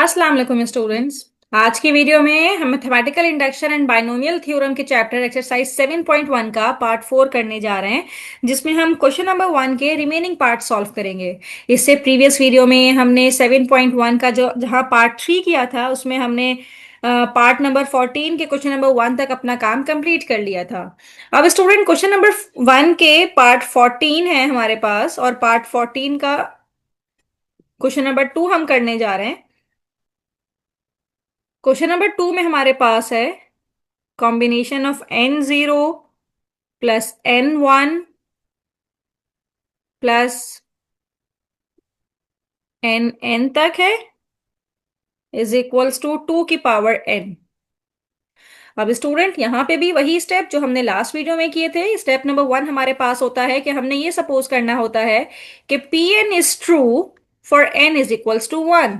अस्सलाम वालेकुम स्टूडेंट्स। आज की वीडियो में हम mathematical induction and binomial theorem के चैप्टर एक्सरसाइज 7.1 का पार्ट 4 करने जा रहे हैं, जिसमें हम क्वेश्चन नंबर 1 के रिमेनिंग पार्ट सॉल्व करेंगे। इससे प्रीवियस वीडियो में हमने 7.1 का जो जहां पार्ट 3 किया था, उसमें हमने पार्ट नंबर 14 के क्वेश्चन नंबर 1 तक अपना काम कंप्लीट कर लिया था। अब स्टूडेंट, क्वेश्चन नंबर 1 के पार्ट 14 है हमारे पास, और पार्ट 14 का क्वेश्चन नंबर 2 हम करने जा रहे हैं। क्वेश्चन नंबर 2 में हमारे पास है combination of n0 plus n1 plus n तक है इज इक्वल्स टू 2 की पावर n। अब स्टूडेंट, यहां पे भी वही स्टेप जो हमने लास्ट वीडियो में किए थे। स्टेप नंबर 1 हमारे पास होता है कि हमने ये सपोज करना होता है कि Pn is true for n is equals to 1।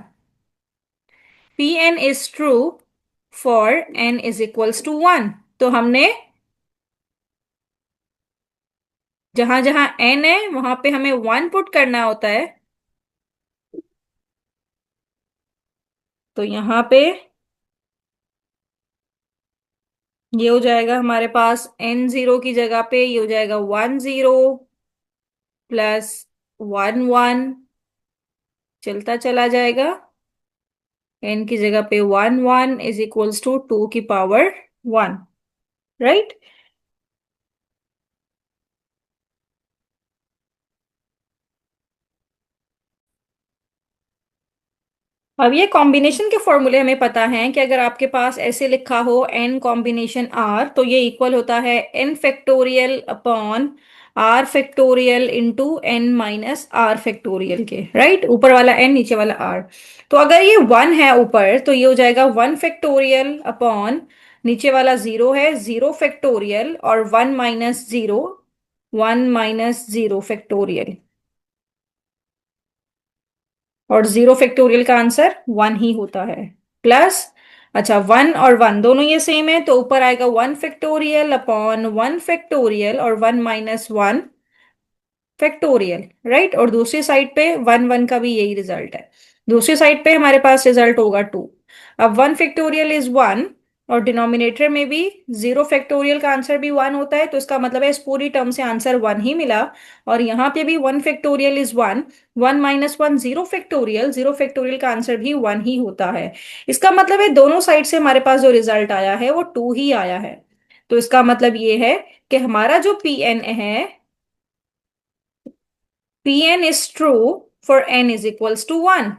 Pn is true for n is equals to 1। तो हमने जहां जहां n है वहां पे हमें 1 पुट करना होता है। तो यहां पे ये हो जाएगा हमारे पास n0 की जगह पे ये हो जाएगा 10 प्लस 11 चलता चला जाएगा। n की जगह पे 11 इज इक्वल्स टू 2 की पावर 1। राइट। अब ये कॉम्बिनेशन के फॉर्मूले हमें पता है कि अगर आपके पास ऐसे लिखा हो n कॉम्बिनेशन r, तो ये इक्वल होता है n factorial upon r factorial into n minus r factorial के। राइट, ऊपर वाला n नीचे वाला r। तो अगर ये 1 है ऊपर, तो ये हो जाएगा 1 फैक्टोरियल अपॉन नीचे वाला 0 है 0 फैक्टोरियल, और 1 माइनस 0 1 माइनस 0 फैक्टोरियल। और 0 फैक्टोरियल का आंसर 1 ही होता है। प्लस, अच्छा, 1 और 1 दोनों ये सेम है, तो ऊपर आएगा 1 फैक्टोरियल अपॉन 1 फैक्टोरियल और 1 माइनस 1 फैक्टोरियल। राइट, और दूसरी साइड पे 1 1 का भी यही रिजल्ट है। दूसरी साइड पे हमारे पास रिजल्ट होगा 2। अब 1 फैक्टोरियल इज 1, और डिनोमिनेटर में भी 0 फैक्टोरियल का आंसर भी 1 होता है, तो इसका मतलब है इस पूरी टर्म से आंसर 1 ही मिला। और यहाँ पे भी 1 factorial is 1, 1 minus 1 0 factorial, 0 factorial का आंसर भी 1 ही होता है। इसका मतलब है दोनों साइड से हमारे पास जो रिजल्ट आया है वो 2 ही आया है। तो इसका मतलब ये है कि हमारा जो Pn है, Pn is true for n is equals to 1।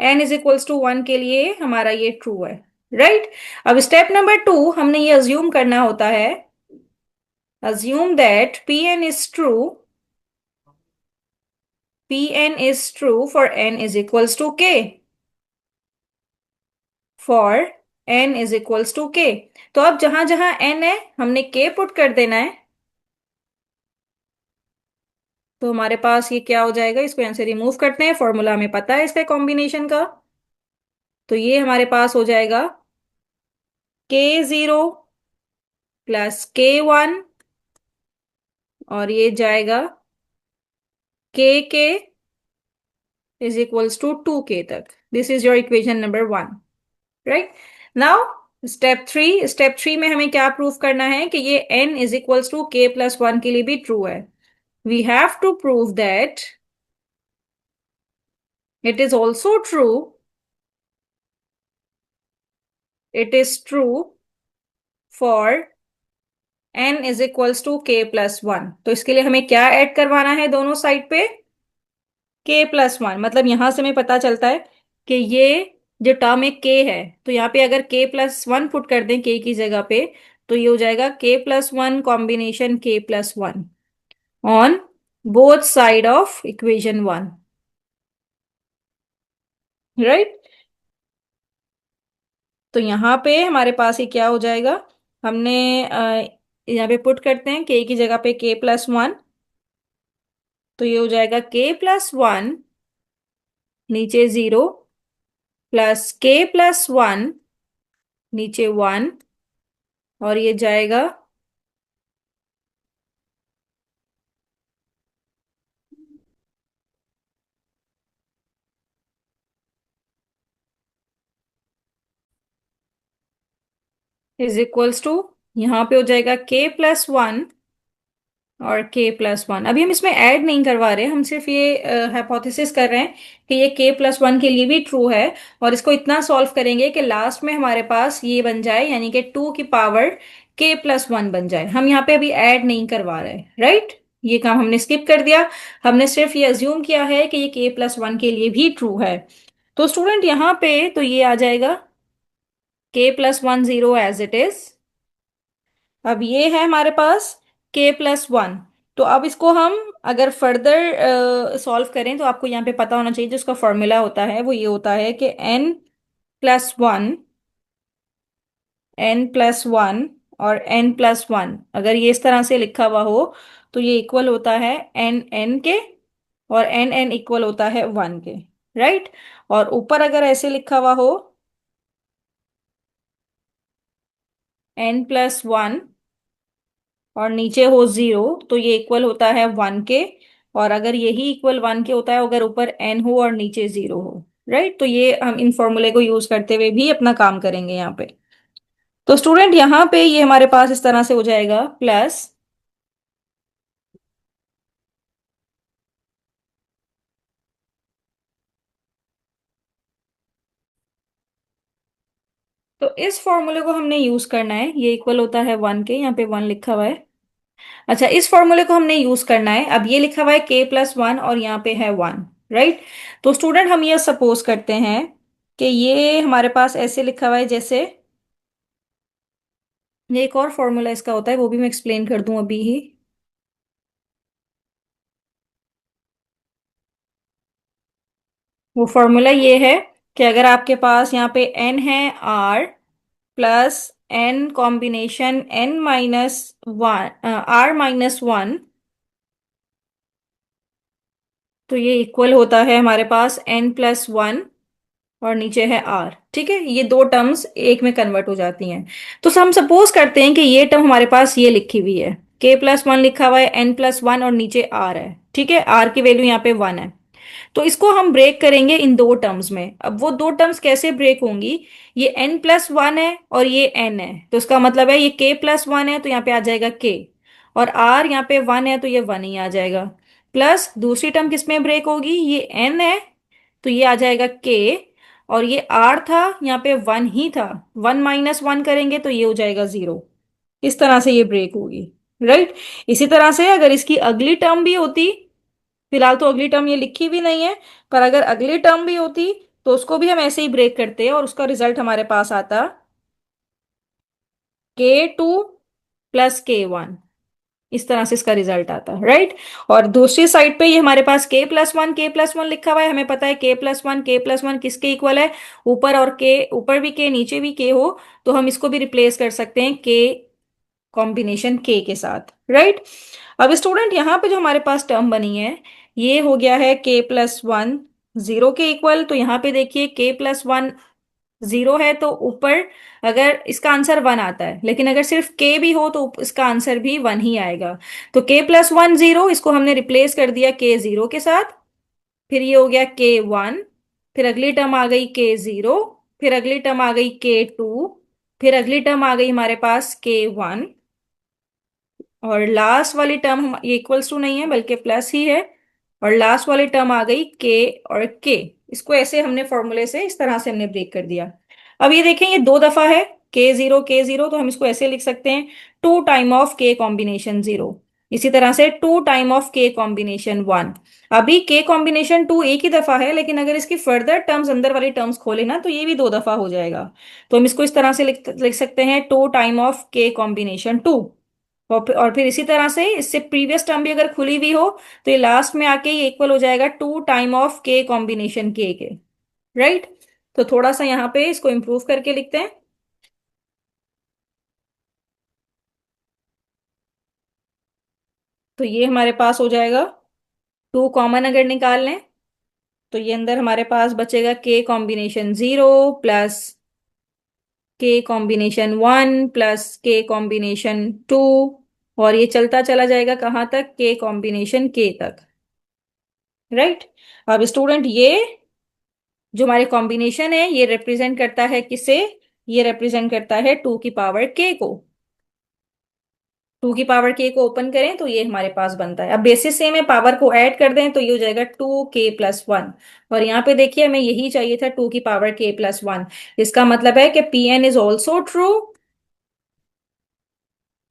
n is equals to 1 के लिए हमारा ये ट्रू है। राइट। अब स्टेप नंबर 2 हमने ये अज्यूम करना होता है, assume that Pn is true for n is equals to k, for n is equals to k। तो अब जहां जहां n है हमने k पुट कर देना है। तो हमारे पास ये क्या हो जाएगा, इसको यहां से रिमूव करते हैं, फॉर्मूला हमें पता है इसका कॉम्बिनेशन का। तो ये हमारे पास हो जाएगा k0 प्लस k1, और ये जाएगा के इज इक्वल्स टू 2k तक। This is your equation number 1। Right. Now step three में हमें क्या प्रूव करना है कि ये n is equals to k plus 1 के लिए भी ट्रू है। We have to prove that it is also true, it is true for n is equals to k plus 1। तो इसके लिए हमें क्या ऐड करवाना है दोनों साइड पे, k प्लस 1। मतलब यहां से हमें पता चलता है कि ये जो टर्म है k है, तो यहाँ पे अगर k प्लस 1 पुट कर दें k की जगह पे, तो ये हो जाएगा k plus 1 combination k plus 1 on both side of equation 1। Right. तो यहाँ पे हमारे पास ये क्या हो जाएगा, हमने यहाँ पे पुट करते हैं k की जगह पे k प्लस 1। तो ये हो जाएगा k प्लस 1 नीचे 0 प्लस k प्लस 1 नीचे 1, और ये जाएगा इज इक्वल्स टू, यहाँ पे हो जाएगा k+1 और k+1। अभी हम इसमें ऐड नहीं करवा रहे, हम सिर्फ ये हाइपोथेसिस कर रहे हैं कि ये k+1 के लिए भी ट्रू है। और इसको इतना सॉल्व करेंगे कि लास्ट में हमारे पास ये बन जाए, यानी कि 2 की पावर k+1 बन जाए। हम यहाँ पे अभी ऐड नहीं करवा रहे, राइट? ये काम हमने स्किप कर दिया। हमने सिर्फ ये अज्यूम किया है कि ये k+1 के लिए भी ट्रू है। तो स्टूडेंट यहाँ पे तो ये आ जाएगा k+1 0 एज इट इज। अब ये है हमारे पास k+1। तो अब इसको हम अगर फर्दर सॉल्व करें तो आपको यहाँ पे पता होना चाहिए, जो इसका फॉर्मूला होता है वो ये होता है कि n+1, n+1 और n+1, अगर ये इस तरह से लिखा हुआ हो तो ये इक्वल होता है n के, और n इक्वल होता है 1 के, राइट? और ऊपर अगर ऐसे लिखा हुआ हो n+1 और नीचे हो 0, तो ये इक्वल होता है 1 के। और अगर यही इक्वल 1 के होता है अगर ऊपर n हो और नीचे 0 हो, राइट? तो ये हम इन फॉर्मूले को यूज करते हुए भी अपना काम करेंगे यहाँ पे। तो स्टूडेंट यहाँ पे ये हमारे पास इस तरह से हो जाएगा प्लस, तो इस फॉर्मूले को हमने यूज करना है। ये इक्वल होता है 1 के, यहाँ पे 1 लिखा हुआ है। अच्छा, इस फॉर्मूले को हमने यूज करना है। अब ये लिखा हुआ है k+1 और यहाँ पे है 1, राइट? तो स्टूडेंट हम ये सपोज करते हैं कि ये हमारे पास ऐसे लिखा हुआ है जैसे, ये एक और फॉर्मूला इसका होता है, वो भी मैं एक्सप्लेन कर दूं अभी ही। वो फॉर्मूला ये है कि अगर आपके पास यहाँ पे n है r plus n combination n-1 r-1, तो ये इक्वल होता है हमारे पास n+1 और नीचे है r। ठीक है, ये दो टर्म्स एक में कन्वर्ट हो जाती हैं। तो हम सपोज करते हैं कि ये टर्म हमारे पास ये लिखी हुई है, k+1 लिखा हुआ है, n+1 और नीचे r है। ठीक है, r की वैल्यू यहाँ पे 1 है। तो इसको हम ब्रेक करेंगे इन दो टर्म्स में। अब वो दो टर्म्स कैसे ब्रेक होंगी? ये n+1 है और ये n है, तो इसका मतलब है ये k+1 है तो यहाँ पे आ जाएगा k, और r यहाँ पे 1 है तो ये 1 ही आ जाएगा। प्लस दूसरी टर्म किसमें ब्रेक होगी? ये n है तो ये आ जाएगा k, और ये r था यहाँ पे 1 ही था, 1-1 करेंगे तो ये हो जाएगा 0। इस तरह से ये ब्रेक होगी, राइट? इसी तरह से अगर इसकी अगली टर्म भी होती, फिलहाल तो अगली टर्म ये लिखी भी नहीं है, पर अगर अगली टर्म भी होती तो उसको भी हम ऐसे ही ब्रेक करते और उसका रिजल्ट हमारे पास आता k2 + k1। इस तरह से इसका रिजल्ट आता है, राइट? और दूसरी साइड पे ये हमारे पास k+1 लिखा हुआ है। हमें पता है k+1 किसके इक्वल है? ऊपर और k, ऊपर भी k नीचे भी k हो, तो हम इसको भी रिप्लेस कर सकते हैं k कॉम्बिनेशन k के साथ, राइट? अब स्टूडेंट यहाँ पे जो हमारे पास टर्म बनी है ये हो गया है k+1 0 के इक्वल। तो यहाँ पे देखिए k+1 0 है तो ऊपर अगर इसका आंसर 1 आता है, लेकिन अगर सिर्फ k भी हो तो इसका आंसर भी 1 ही आएगा। तो k+1 0, इसको हमने रिप्लेस कर दिया k0 के साथ। फिर ये हो गया k1, फिर अगली टर्म आ गई k0, फिर अगली टर्म आ गई k2, फिर अगली टर्म आ गई हमारे पास k1, और लास्ट वाली टर्म हम, ये इक्वल्स टू नहीं है बल्कि प्लस ही है, और लास्ट वाली टर्म आ गई k और k। इसको ऐसे हमने फॉर्मूले से इस तरह से हमने ब्रेक कर दिया। अब ये देखें, ये दो दफा है k0 तो हम इसको ऐसे लिख सकते हैं 2 टाइम ऑफ k कॉम्बिनेशन 0। इसी तरह से 2 टाइम ऑफ k कॉम्बिनेशन 1। अभी k कॉम्बिनेशन 2 एक ही दफा है, लेकिन अगर इसकी फर्दर टर्म्स, अंदर वाली टर्म्स खोले ना, तो ये भी दो दफा हो जाएगा। तो हम इसको इस तरह से लिख सकते हैं 2 टाइम ऑफ k कॉम्बिनेशन 2। और फिर इसी तरह से इससे प्रीवियस टर्म भी अगर खुली हुई हो तो ये लास्ट में आके ये इक्वल हो जाएगा 2 time of k combination k के, राइट? तो थोड़ा सा यहाँ पे इसको इंप्रूव करके लिखते हैं। तो ये हमारे पास हो जाएगा, 2 कॉमन अगर निकाल लें तो ये अंदर हमारे पास बचेगा k combination 0 plus k combination 1 plus k combination 2, और ये चलता चला जाएगा कहाँ तक? k कॉम्बिनेशन k तक, राइट? अब स्टूडेंट ये जो हमारे कॉम्बिनेशन है ये रिप्रेजेंट करता है किसे? ये रिप्रेजेंट करता है टू की पावर के को। टू की पावर के को ओपन करें तो ये हमारे पास बनता है। अब बेसिस सेम है, पावर को ऐड कर दें तो ये हो जाएगा 2k+1। और यहाँ पे देखिए हमें यही चाहिए था, 2k+1। इसका मतलब है कि Pn is also true,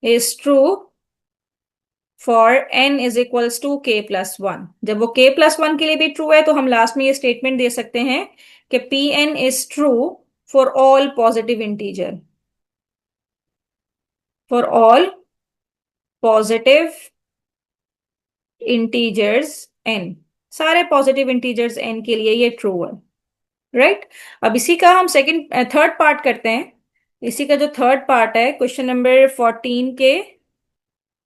is true for n is equals to k+1। जब वो k+1 के लिए भी ट्रू है तो हम लास्ट में ये स्टेटमेंट दे सकते हैं कि Pn is true for all positive integer, for all positive integers n, सारे पॉजिटिव इंटीजर्स n के लिए ये ट्रू है। राइट। अब इसी का हम सेकंड थर्ड पार्ट करते हैं। इसी का जो थर्ड पार्ट है क्वेश्चन नंबर 14 के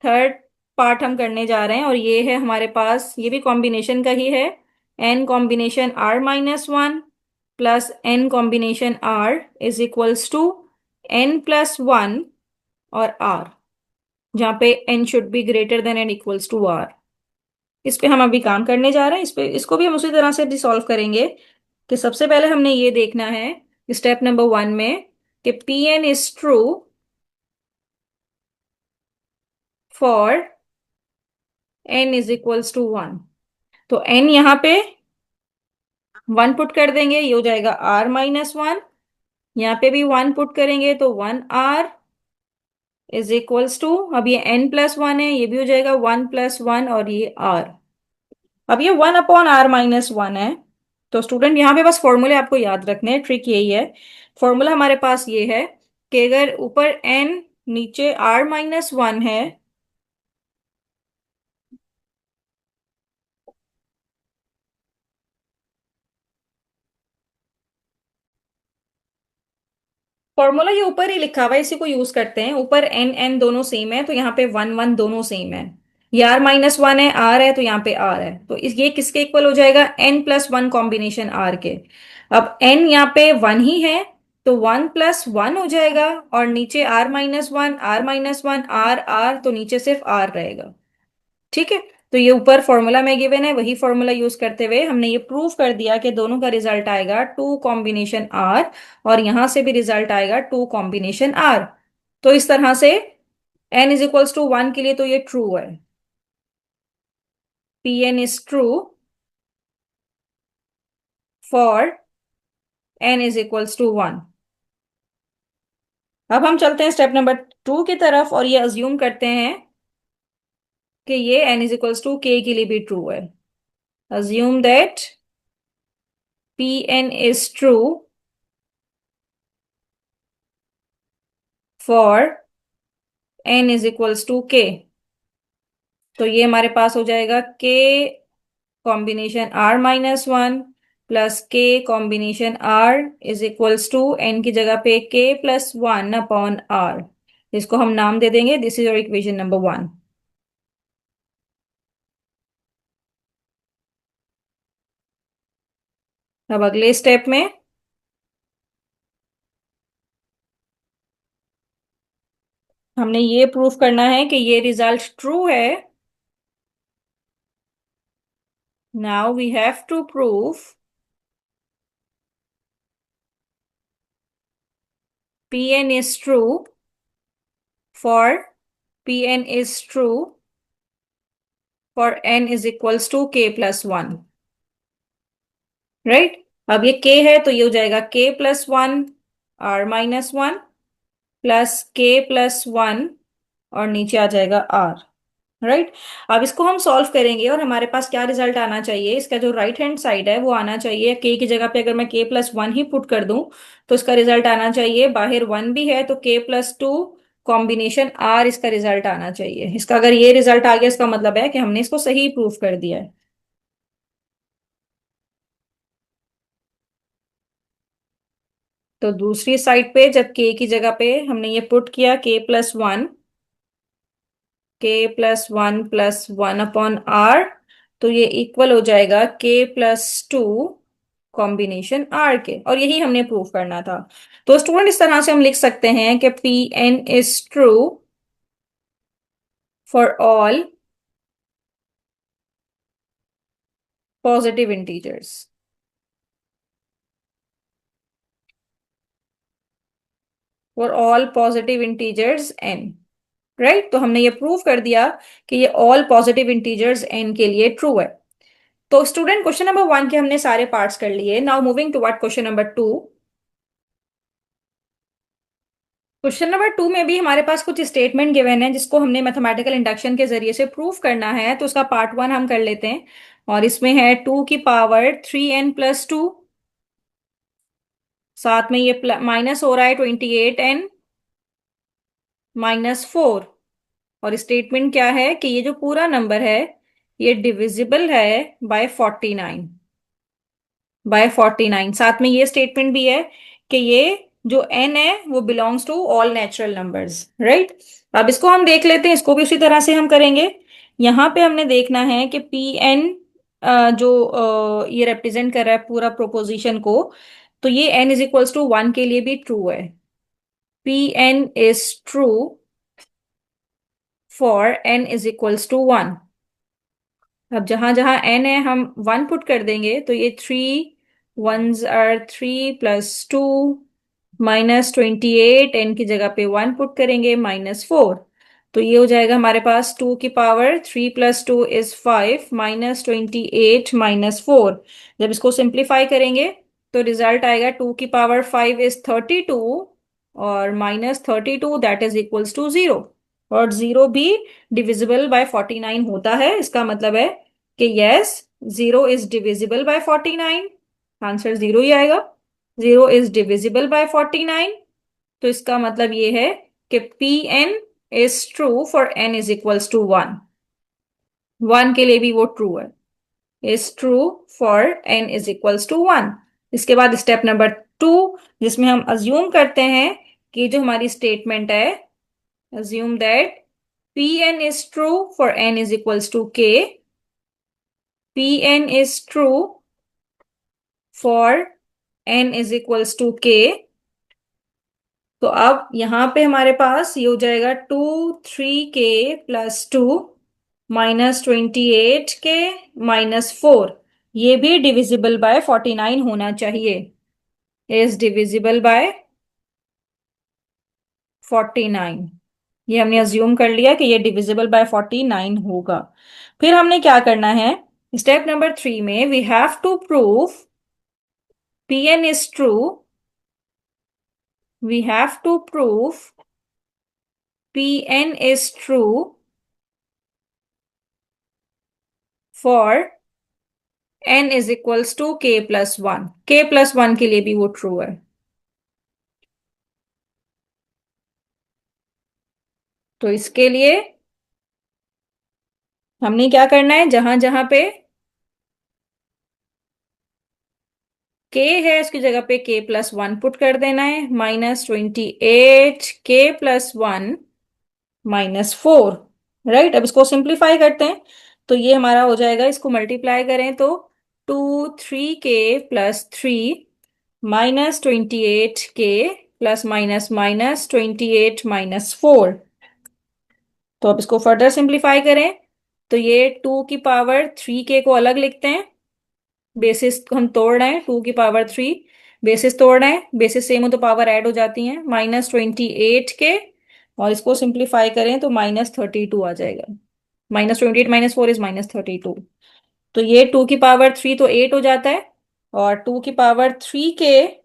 थर्ड पार्ट हम करने जा रहे हैं, और ये है हमारे पास, ये भी कॉम्बिनेशन का ही है। n combination r-1 plus n combination r is equals to n+1 और r, जहाँ पे n should be greater than and equals to r। इस पे हम अभी काम करने जा रहे हैं। इस पे इसको भी हम उसी तरह से डिसॉल्व करेंगे कि सबसे पहले हमने ये देखना है स्टेप नंबर 1 में कि Pn is true for n is equals to 1। तो n यहाँ पे 1 पुट कर देंगे, ये हो जाएगा r-1। यहाँ पे भी 1 पुट करेंगे तो 1r इज इक्वल्स टू, अब ये n+1 है, ये भी हो जाएगा 1+1 और ये r। अब ये 1/r-1 है। तो स्टूडेंट यहाँ पे बस फॉर्मूले आपको याद रखने हैं, ट्रिक यही है। फॉर्मूला हमारे पास ये है कि अगर ऊपर n नीचे r-1 है, फॉर्मूला ये ऊपर ही लिखा हुआ है, इसी को यूज करते हैं। ऊपर n n दोनों सेम है तो यहाँ पे 1 1 दोनों सेम है। ये r-1 है, r है, तो यहाँ पे r है, तो ये किसके इक्वल हो जाएगा, n+1 कॉम्बिनेशन r के। अब n यहाँ पे 1 ही है तो 1+1 हो जाएगा, और नीचे r-1 r-1 r r, तो नीचे सिर्फ r रहेगा। ठीक है। तो ये ऊपर फॉर्मूला में गिवन है, वही फॉर्मूला यूज करते हुए हमने ये प्रूव कर दिया कि दोनों का रिजल्ट आएगा 2 कॉम्बिनेशन r, और यहां से भी रिजल्ट आएगा 2 कॉम्बिनेशन r। तो इस तरह से n इज इक्वल्स टू 1 के लिए तो ये ट्रू है, Pn is true for n is equals to 1। अब हम चलते हैं स्टेप नंबर 2 की तरफ, और ये अज्यूम करते हैं कि ये n is equals to k के लिए भी ट्रू है। Assume that Pn is true for n is equals to k। तो ये हमारे पास हो जाएगा k combination r-1 plus k combination r is equals to n की जगह पे k+1/r। इसको हम नाम दे देंगे, this is your equation number 1। अब अगले स्टेप में हमने ये प्रूफ करना है कि ये रिजल्ट ट्रू है। Now we have to proof Pn is true for Pn is true for n is equals to k+1। Right. अब ये k है तो ये हो जाएगा k+1 r-1 प्लस k+1, और नीचे आ जाएगा r। राइट। अब इसको हम सॉल्व करेंगे और हमारे पास क्या रिजल्ट आना चाहिए, इसका जो राइट हैंड साइड है वो आना चाहिए, k की जगह पे अगर मैं k+1 ही पुट कर दूं तो इसका रिजल्ट आना चाहिए, बाहर 1 भी है तो k+2 कॉम्बिनेशन r इसका रिजल्ट आना चाहिए। इसका अगर ये रिजल्ट आ गया इसका मतलब है कि हमने इसको सही प्रूफ कर दिया है। तो दूसरी साइड पे जब k की जगह पे हमने ये पुट किया k+1 तो ये इक्वल हो जाएगा k+2 कॉम्बिनेशन r के, और यही हमने प्रूव करना था। तो स्टूडेंट इस तरह से हम लिख सकते हैं कि Pn is true for all positive integers. For all positive integers n, right. तो हमने ये प्रूव कर दिया कि ये ऑल पॉजिटिव इंटीजर्स n के लिए ट्रू है। तो स्टूडेंट क्वेश्चन नंबर 1 के हमने सारे पार्ट्स कर लिए। Now moving to what question number 2। Question number 2 में भी हमारे पास कुछ स्टेटमेंट गिवन है जिसको हमने मैथमेटिकल इंडक्शन के जरिए से प्रूव करना है। तो उसका पार्ट 1 हम कर लेते हैं। और इसमें है 2 की पावर 3n+2, साथ में ये माइनस हो रहा है 28n-4। और स्टेटमेंट क्या है कि ये जो पूरा नंबर है ये डिविजिबल है बाय 49, साथ में ये स्टेटमेंट भी है कि ये जो n है वो belongs to all natural numbers, right. अब इसको हम देख लेते हैं, इसको भी उसी तरह से हम करेंगे। यहां पे हमने देखना है कि पी एन जो ये रिप्रेजेंट कर रहा है पूरा प्रोपोजिशन को, तो ये n=1 के लिए भी ट्रू है। P N is true for n=1। अब जहां जहां n है हम 1 पुट कर देंगे, तो ये 3 1s are 3 + 2 -28, n की जगह पे 1 पुट करेंगे -4। तो ये हो जाएगा हमारे पास 2 की पावर 3 + 2 = 5 -28 - 4। जब इसको सिंप्लीफाई करेंगे तो रिजल्ट आएगा 2 की पावर 5 = 32 और -32 दैट इज इक्वल्स टू 0। और 0 भी डिविजिबल बाय 49 होता है। इसका मतलब है कि yes, 0 is divisible bye 49। Answer 0 ही आएगा। 0 इज डिविजिबल बाय 49। तो इसका मतलब ये है कि P N is true for n=1। 1 के लिए भी वो ट्रू है, इज ट्रू फॉर n=1। इसके बाद स्टेप नंबर 2, जिसमें हम अज्यूम करते हैं कि जो हमारी स्टेटमेंट है, assume that Pn is true for n=k. Pn is true for n=k। तो अब यहां पे हमारे पास ये हो जाएगा 2 3k+2 -28k-4। ये भी डिविजिबल बाय 49 होना चाहिए, इज डिविजिबल बाय 49। ये हमने अज्यूम कर लिया कि ये डिविजिबल बाय 49 होगा। फिर हमने क्या करना है, स्टेप नंबर 3 में we have to prove Pn is true। We have to prove Pn is true for n=k+1। k+1 के लिए भी वो ट्रू है। तो इसके लिए हमने क्या करना है, जहां जहां पे k है उसकी जगह पे k+1 पुट कर देना है। -28k+1 -4, right. अब इसको सिंप्लीफाई करते हैं तो ये हमारा हो जाएगा, इसको मल्टीप्लाई करें तो 2 3k+3 -28k प्लस माइनस -28 - 4। तो अब इसको फर्दर सिंप्लीफाई करें तो ये 2 की पावर 3k को अलग लिखते हैं, बेसिस हम तोड़ रहे हैं। 2 की पावर 3 बेसिस तोड़ रहे हैं, बेसिस सेम हो तो पावर ऐड हो जाती हैं। -28k और इसको सिंप्लीफाई करें तो -32 आ जाएगा। -28 - 4 इज -32। तो ये 2 की पावर 3 तो 8 हो जाता है। और 2 की पावर 3k,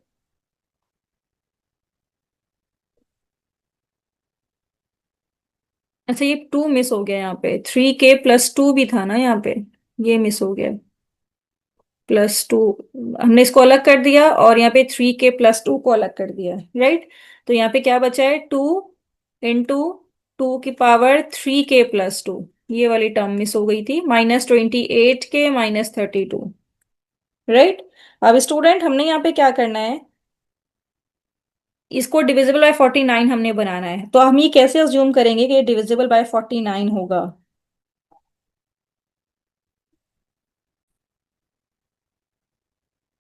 अच्छा ये 2 मिस हो गया यहाँ पे, 3k+2 भी था ना यहाँ पे, ये मिस हो गया। +2 हमने इसको अलग कर दिया और यहाँ पे 3k+2 को अलग कर दिया, राइट। तो यहाँ पे क्या बचा है, 2 × 2 की पावर 3k+2, ये वाली टर्म मिस हो गई थी। -28k -32, right. अब स्टूडेंट हमने यहाँ पे क्या करना है, इसको डिविजिबल बाय 49 हमने बनाना है। तो हम ये कैसे अज्यूम करेंगे कि ये डिविजिबल बाय 49 होगा।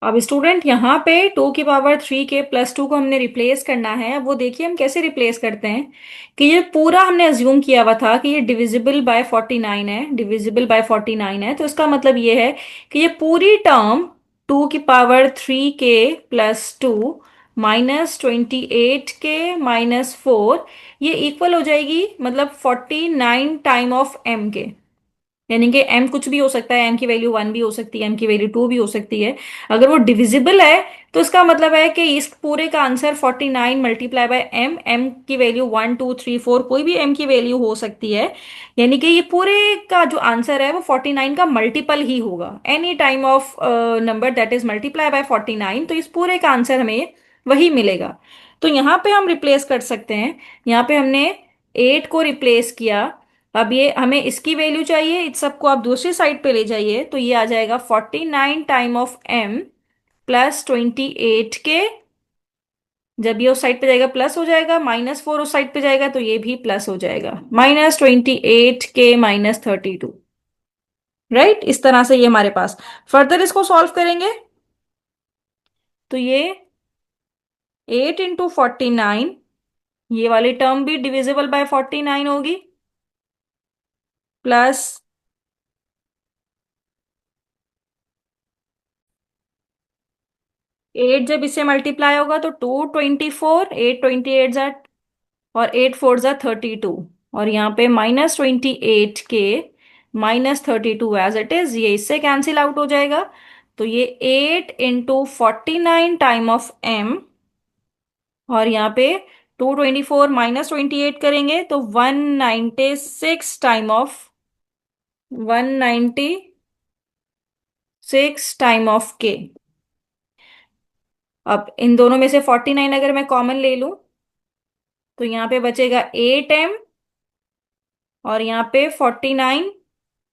अब स्टूडेंट यहाँ पे 2 की पावर 3k+2 को हमने रिप्लेस करना है। अब वो देखिए हम कैसे रिप्लेस करते हैं कि ये पूरा हमने अज्यूम किया हुआ था कि ये डिविजिबल बाय 49 है, डिविजिबल बाय 49 है। तो इसका मतलब ये है कि ये पूरी टर्म 2 की पावर 3k+2 -28k - 4, ये इक्वल हो जाएगी मतलब 49 टाइम ऑफ m के। यानी कि m कुछ भी हो सकता है, m की वैल्यू 1 भी हो सकती है, m की वैल्यू 2 भी हो सकती है। अगर वो डिविजिबल है तो इसका मतलब है कि इस पूरे का आंसर 49 मल्टीप्लाई बाय m की वैल्यू 1 2 3 4, कोई भी m की वैल्यू हो सकती है। यानी कि ये पूरे का जो आंसर है वो 49 का मल्टीपल ही होगा, any time of number that is multiply by 49, तो इस पूरे का आंसर हमें वही मिलेगा। तो यहाँ पे हम रिप्लेस कर सकते हैं। यहाँ पे हमने 8 को रिप्लेस किया। अब ये हमें इसकी वैल्यू चाहिए, इस सबको आप दूसरी साइड पे ले जाइए, तो ये आ जाएगा 49 टाइम ऑफ m + 28 के। जब ये उस साइड पे जाएगा प्लस हो जाएगा, -4 उस साइड पे जाएगा तो ये भी प्लस हो जाएगा, -28k - 32। राइट, इस तरह से ये हमारे पास। फर्दर इसको सॉल्व करेंगे तो ये 8 × 49, ये वाली टर्म भी डिविजिबल बाय 49 होगी, प्लस 8 जब इससे मल्टीप्लाई होगा तो 2 24, 8 28 और 8 4 32, और यहाँ पे -28k - 32 एज इट इज, ये इससे कैंसिल आउट हो जाएगा। तो ये 8 × 49 टाइम ऑफ m, और यहाँ पे 2 24 -28 करेंगे तो 196 टाइम ऑफ k। अब इन दोनों में से 49 अगर मैं कॉमन ले लूं तो यहाँ पे बचेगा 8m, और यहाँ पे 49,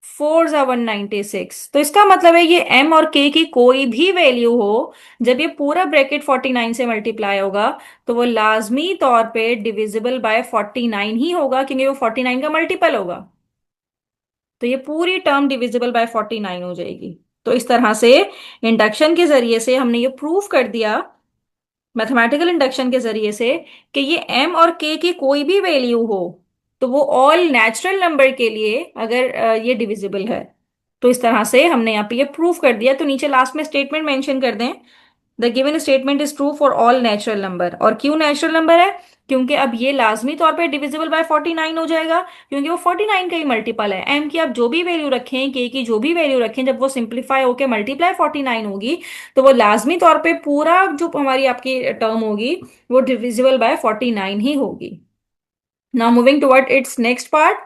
4 × 196। तो इसका मतलब है ये m और k की कोई भी वैल्यू हो, जब ये पूरा ब्रैकेट 49 से मल्टीप्लाई होगा तो वो लाजमी तौर पे डिविजिबल बाय 49 ही होगा, क्योंकि वो 49 का मल्टीपल होगा। तो ये पूरी टर्म डिविजिबल बाय 49 हो जाएगी। तो इस तरह से इंडक्शन के जरिए से हमने ये प्रूव कर दिया, मैथमेटिकल इंडक्शन के जरिए से, कि ये m और k की कोई भी वैल्यू हो तो वो ऑल नेचुरल नंबर के लिए अगर ये डिविजिबल है। तो इस तरह से हमने यहाँ पे ये प्रूव कर दिया। तो नीचे लास्ट में स्टेटमेंट मेंशन कर दें, the given statement is true for all natural number. और क्यों नेचुरल नंबर है? क्योंकि अब ये लाजमी तौर पे डिविजिबल बाय 49 हो जाएगा, क्योंकि वो 49 का ही मल्टीपल है। एम की आप जो भी वैल्यू रखें, के की जो भी वैल्यू रखें, जब वो सिंप्लीफाई होकर मल्टीप्लाई 49 होगी तो वो लाजमी तौर पे पूरा जो हमारी आपकी टर्म होगी वो डिविजिबल बाय 49 ही होगी। Now moving toward it's next part,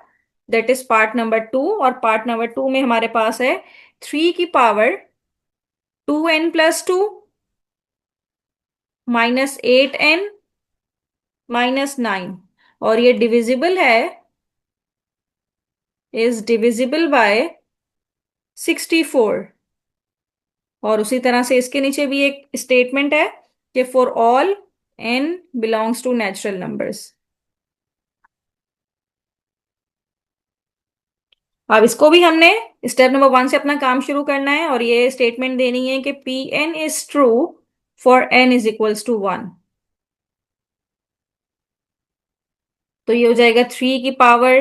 that is part number 2। और पार्ट नंबर 2 में हमारे पास है 3 की पावर 2n + 2 -8n - 9, और ये डिविजिबल है, इज डिविजिबल बाय 64। और उसी तरह से इसके नीचे भी एक स्टेटमेंट है कि for all n belongs to natural numbers. अब इसको भी हमने स्टेप नंबर 1 से अपना काम शुरू करना है, और ये स्टेटमेंट देनी है कि Pn is true for n is equals to 1। तो ये हो जाएगा 3 की पावर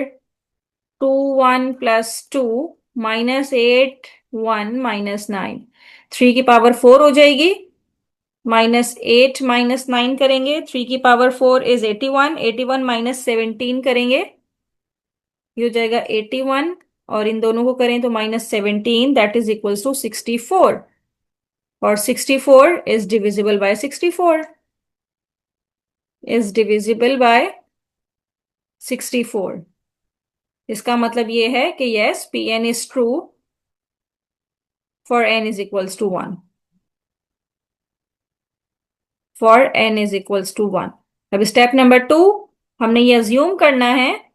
2 1 + 2 -8 1 - 9। 3 की पावर 4 हो जाएगी, -8 - 9 करेंगे, 3 की पावर 4 इज 81, 81 -17 करेंगे, ये हो जाएगा 81, और इन दोनों को करें तो -17, दैट इज इक्वल्स टू 64। और 64 is divisible by 64, is divisible by 64। इसका मतलब ये है कि yes, Pn is true for n is equals to 1, for n is equals to 1। अब स्टेप नंबर 2, हमने ये अज्यूम करना है,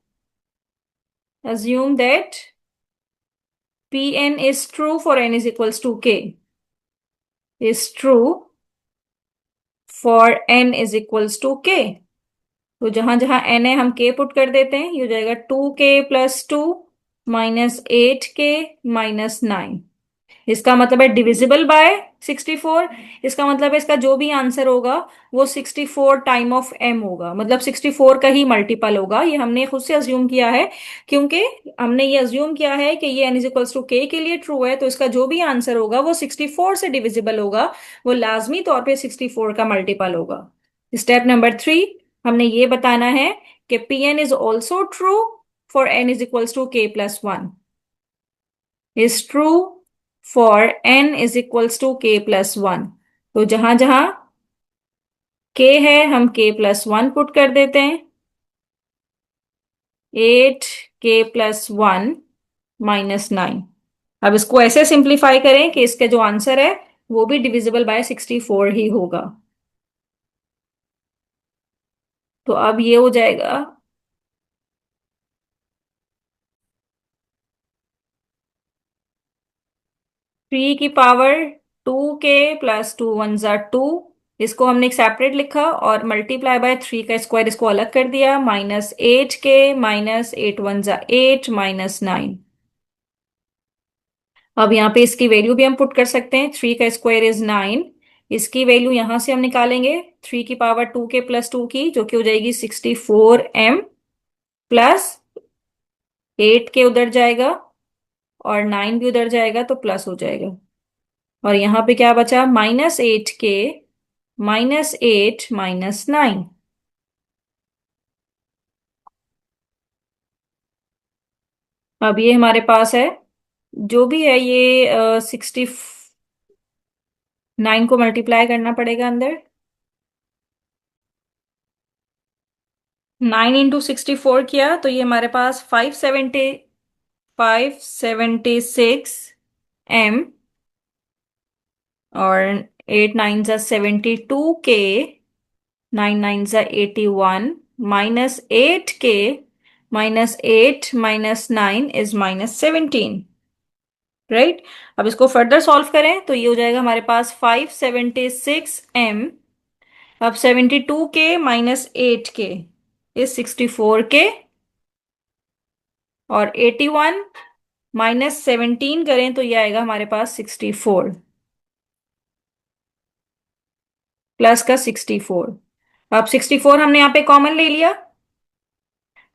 assume that Pn is true for n is equals to k, is true for n is equals to k। तो जहां जहां n है हम k पुट कर देते हैं, ये हो जाएगा 2k + 2 -8k - 9। इसका मतलब है डिविजिबल बाय 64। इसका मतलब है इसका जो भी आंसर होगा वो 64 टाइम ऑफ m होगा, मतलब 64 का ही मल्टीपल होगा। ये हमने खुद से अज्यूम किया है, क्योंकि हमने ये अज्यूम किया है कि ये n is equals to k के लिए ट्रू है, तो इसका जो भी आंसर होगा वो 64 से डिविजिबल होगा, वो लाजमी तौर पे 64 का मल्टीपल होगा। स्टेप नंबर 3, हमने ये बताना है कि P N is also true for N is equals to K plus one, is true for N is equals to K plus one. तो जहां जहां के है हम के प्लस वन पुट कर देते हैं। 8 k+1 -9। अब इसको ऐसे सिंप्लीफाई करें कि इसका जो आंसर है वो भी डिविजिबल बाय 64 ही होगा। तो अब ये हो जाएगा 3 की पावर 2 k + 2 × 1 = 2। इसको हमने एक सेपरेट लिखा और मल्टीप्लाई बाय 3 का स्क्वायर इसको अलग कर दिया, -8 k -8 × 1 = 8 -9। अब यहाँ पे इसकी वैल्यू भी हम पुट कर सकते हैं। 3 का स्क्वायर इज 9। इसकी वैल्यू यहां से हम निकालेंगे 3 की पावर 2 k + 2 की, जो कि हो जाएगी 64m, प्लस 8 k उधर जाएगा और 9 भी उधर जाएगा तो प्लस हो जाएगा। और यहां पे क्या बचा, -8 k -8 -9। अब ये हमारे पास है, जो भी है ये 69 को मल्टीप्लाई करना पड़ेगा अंदर। 9 × 64 किया तो ये हमारे पास 576m, और 8 9 = 72 k, 9 9 = 81, -8 k -8 - 9 इज -17, राइट। अब इसको फर्दर सॉल्व करें तो ये हो जाएगा हमारे पास 576m। अब 72k -8k इज 64k, और 81 -17 करें तो ये आएगा हमारे पास 64, प्लस का 64। अब 64 हमने यहाँ पे कॉमन ले लिया,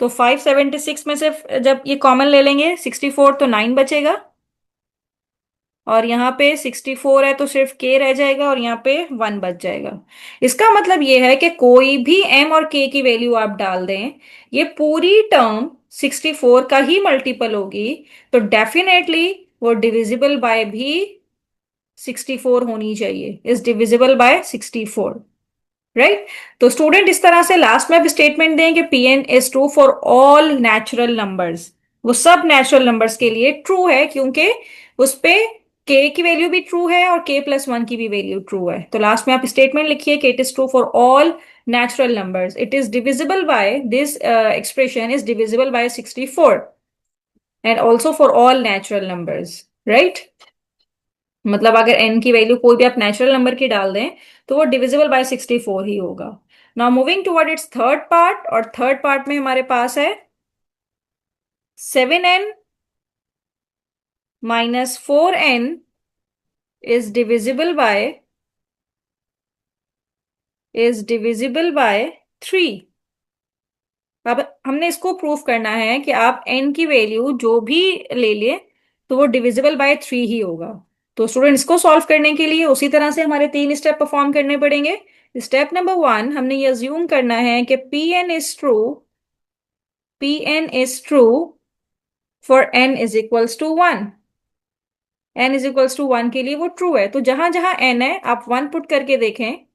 तो 576 में से जब ये कॉमन ले लेंगे 64 तो 9 बचेगा, और यहाँ पे 64 है तो सिर्फ के रह जाएगा और यहाँ पे 1 बच जाएगा। इसका मतलब ये है कि कोई भी m और k की वैल्यू आप डाल दें, ये पूरी टर्म 64 का ही मल्टीपल होगी, तो डेफिनेटली वो डिविजिबल बाय भी 64 होनी चाहिए, इज डिविजिबल बाय 64, राइट। तो स्टूडेंट इस तरह से लास्ट में आप स्टेटमेंट दें कि P N is true for all natural numbers. वो सब नेचुरल नंबर्स के लिए ट्रू है, क्योंकि उस पे के की वैल्यू भी ट्रू है और k+1 की भी वैल्यू ट्रू है। तो लास्ट में आप स्टेटमेंट लिखिए कि it is true for all natural numbers, it is divisible by this expression is divisible by 64 and also for all natural numbers, right. मतलब अगर n की वैल्यू कोई भी आप नेचुरल नंबर की डाल दें तो वो डिविजिबल बाय 64 ही होगा। Now moving toward it's third part, और थर्ड पार्ट में हमारे पास है 7n -4n is divisible bye 3। अब हमने इसको प्रूफ करना है कि आप n की वैल्यू जो भी ले लिए तो वो डिविजिबल बाय 3 ही होगा। तो स्टूडेंट इसको सॉल्व करने के लिए उसी तरह से हमारे 3 स्टेप परफॉर्म करने पड़ेंगे। स्टेप नंबर 1, हमने ये अज्यूम करना है कि Pn is true for n = 1। n = 1 के लिए वो ट्रू है, तो जहां जहां n है आप 1 पुट करके देखें,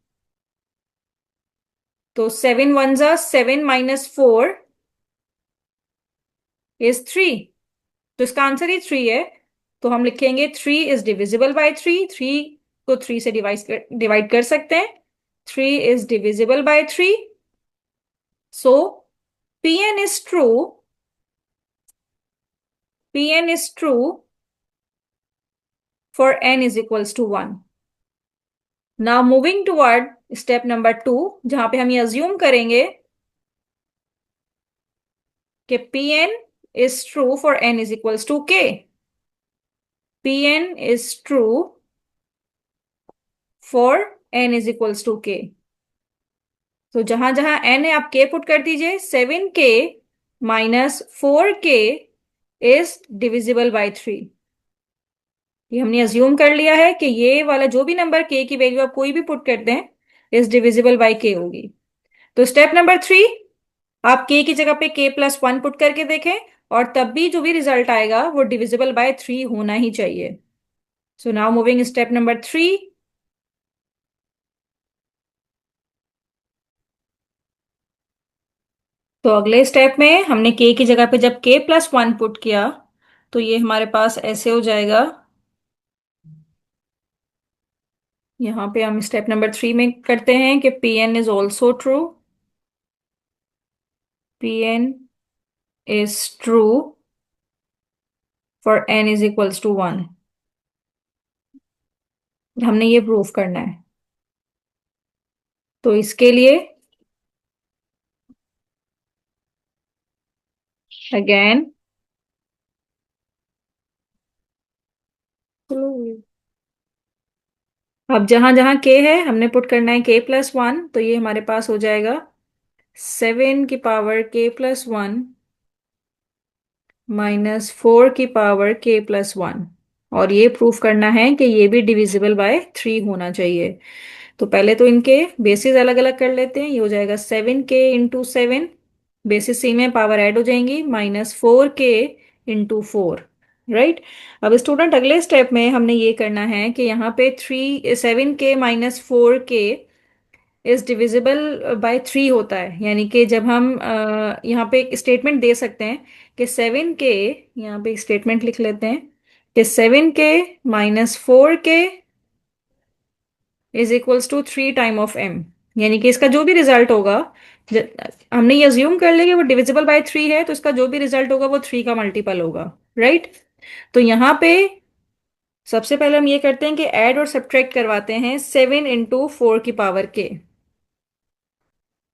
तो 7 1 ज़ा 7 -4 इज 3। तो इसका आंसर ही 3 है। तो हम लिखेंगे 3 इज डिविजिबल बाय 3। 3 को 3 से डिवाइड कर सकते हैं। 3 is divisible bye 3। So Pn is true, Pn is true for n = 1। Now moving toward step number 2, जहां पे हम ये अज्यूम करेंगे कि Pn is true for n = k। Pn is true for n = k। तो जहां जहां n है आप k पुट कर दीजिए। 7k -4k is divisible bye 3। ये हमने अज्यूम कर लिया है कि ये वाला जो भी नंबर k की वैल्यू आप कोई भी पुट करते हैं, इज डिविजिबल बाय के होगी। तो स्टेप नंबर 3, आप के की जगह पे k+1 पुट करके देखें, और तब भी जो भी रिजल्ट आएगा वो डिविजिबल बाय 3 होना ही चाहिए। So now moving step number 3। तो अगले स्टेप में हमने के की जगह पे जब k+1 पुट किया, तो ये हमारे पास ऐसे हो जाएगा। यहां पे हम स्टेप नंबर 3 में करते हैं कि P N is also true, P N is true for n is equals to 1। हमने ये प्रूफ करना है। तो इसके लिए अगेन, अब जहां जहां k है हमने पुट करना है k+1, तो ये हमारे पास हो जाएगा 7 की पावर k+1 -4 की पावर k+1। और ये प्रूफ करना है कि ये भी डिविजिबल बाय 3 होना चाहिए। तो पहले तो इनके बेसिस अलग अलग कर लेते हैं। ये हो जाएगा 7k × 7, बेसिस सेम है, पावर ऐड हो जाएंगी, -4k × 4। राइट। अब स्टूडेंट अगले स्टेप में हमने ये करना है कि यहाँ पे 7k - 4k is divisible bye 3 होता है। यानी कि जब हम यहाँ पे एक स्टेटमेंट दे सकते हैं कि 7k, यहाँ पे एक स्टेटमेंट लिख लेते हैं कि 7k - 4k is equals to 3 time of m। यानी कि इसका जो भी रिजल्ट होगा, ज- हमने ये अज्यूम कर लिया कि वो डिविजिबल बाय 3 है, तो इसका जो भी रिजल्ट होगा वो 3 का मल्टीपल होगा। राइट। तो यहाँ पे सबसे पहले हम ये करते हैं कि ऐड और सब्ट्रैक्ट करवाते हैं 7 × 4 की पावर k।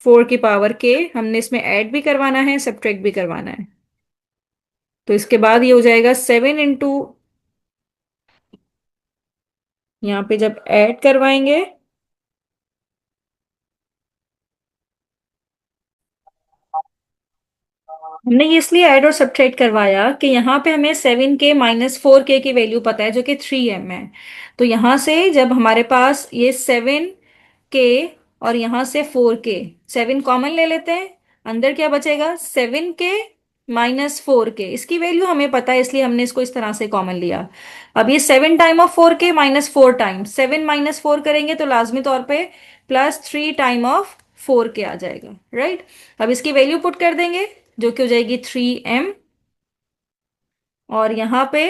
4 की पावर k हमने इसमें ऐड भी करवाना है, सब्ट्रैक्ट भी करवाना है। तो इसके बाद ये हो जाएगा 7 यहाँ पे जब ऐड करवाएंगे, हमने ये इसलिए ऐड और सब्ट्रैक्ट करवाया कि यहाँ पे हमें 7k - 4k की वैल्यू पता है जो कि 3m है। तो यहाँ से जब हमारे पास ये 7k और यहाँ से 4k, 7 कॉमन ले लेते हैं, अंदर क्या बचेगा 7k - 4k। इसकी वैल्यू हमें पता है इसलिए हमने इसको इस तरह से कॉमन लिया। अब ये 7 टाइम ऑफ 4k -4 टाइम 7 - 4 करेंगे तो लाजमी तौर पे +3 टाइम ऑफ 4k आ जाएगा। राइट। अब इसकी वैल्यू पुट कर देंगे जो कि हो जाएगी 3m, और यहाँ पे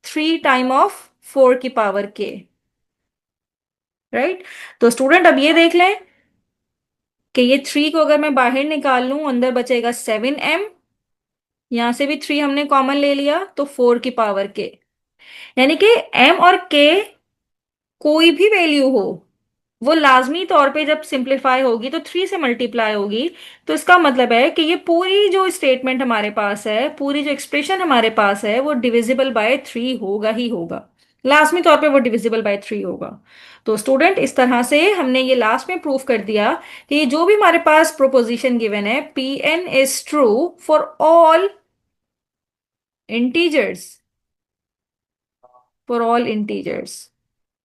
3 टाइम ऑफ 4 की पावर k। राइट। तो स्टूडेंट अब ये देख लें कि ये 3 को अगर मैं बाहर निकाल लूं, अंदर बचेगा 7m, यहां से भी 3 हमने कॉमन ले लिया तो 4 की पावर k। यानी कि m और k कोई भी वैल्यू हो, वो लाजमी तौर पे जब सिंप्लीफाई होगी तो 3 से मल्टीप्लाई होगी। तो इसका मतलब है कि ये पूरी जो स्टेटमेंट हमारे पास है, पूरी जो एक्सप्रेशन हमारे पास है, वो डिविजिबल बाय 3 होगा ही होगा। लाजमी तौर पे वो डिविजिबल बाय 3 होगा। तो स्टूडेंट इस तरह से हमने ये लास्ट में प्रूफ कर दिया कि ये जो भी हमारे पास प्रोपोजिशन गिवन है, P N is true for all integers, for all integers.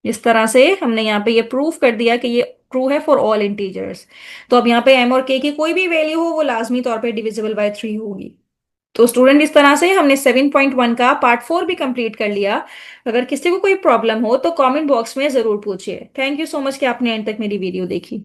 इस तरह से हमने यहाँ पे ये प्रूफ कर दिया कि ये ट्रू है फॉर ऑल इंटीजर्स। तो अब यहाँ पे एम और के की कोई भी वैल्यू हो वो लाजमी तौर पे डिविजिबल बाय 3 होगी। तो स्टूडेंट इस तरह से हमने 7.1 का पार्ट 4 भी कंप्लीट कर लिया। अगर किसी को कोई प्रॉब्लम हो तो कमेंट बॉक्स में जरूर पूछिए। थैंक यू सो मच कि आपने एंड तक मेरी वीडियो देखी।